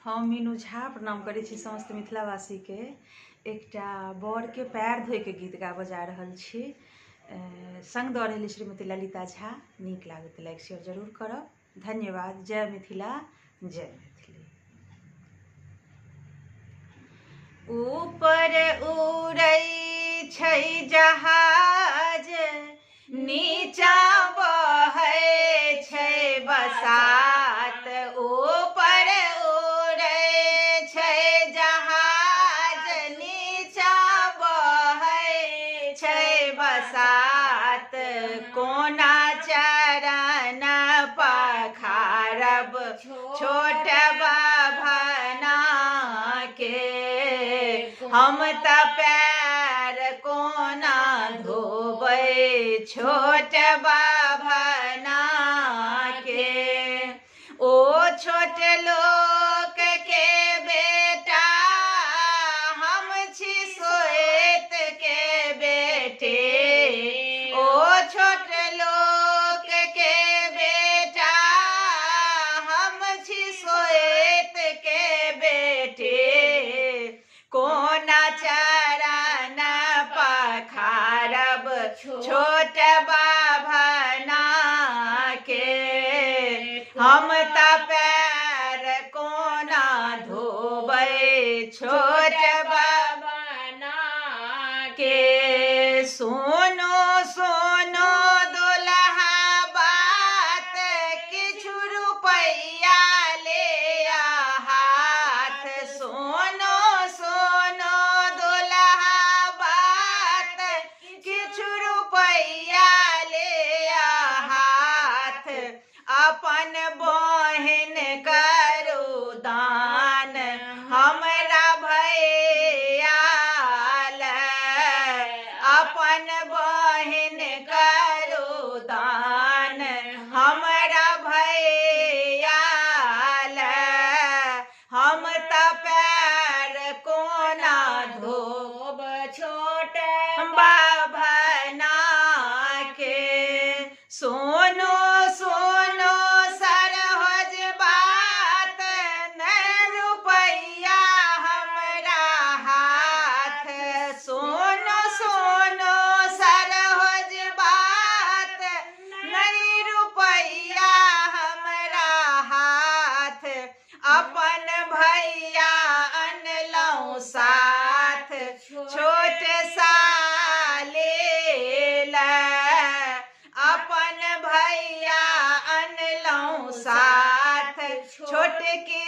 हम मीनू झा प्रणाम करै छी समस्त मिथिलावासी के। एकटा बर के पैर धोइ के गीत गाबऽ जा रहल छी। संग दऽ रहल श्रीमती ललिता झा। नीक लागत लाइक शेयर जरूर करब। धन्यवाद। जय मिथिला, जय मैथिली। ऊपर उड़ै छै जहाज, नीचा बहै छै बसात। ऊपर उड़ै छै जहाज, नीचा बहै छै बसात। कोना चरण पखारब छोट बाभना के, हम त पैर कोना धोबै छोट बाभना के। ओ छोट लोक के बेटा, हम छी सोइत के बेटे। ओ छोट लोक के बेटा, हम छी सोइत के बेटे। कोना चरण पखारब छोट बाभना के, हम त पैर कोना धोबै छोट बाभना के। सोनो सोनो दुल्हा बात, किछु रुपैया ले आ हाथ। सोनो सोनो दुल्हा बात, किछु रुपैया ले आ हाथ। अपन बहिन करू दान, हमरा भैया ले। अपन बहिन करू दान, हमरा भैया ले। हम त पैर कोना धोब छोट बाभना के। सोनो सोनो सरहज बात, नै रुपैया हमरा हाथ। सोनो सोनो सरहज बात, नै रुपैया हमरा हाथ। अपन भैया अनलहुँ साथ, छोट साले ले। अपन भैया अनलहुँ साथ, छोट की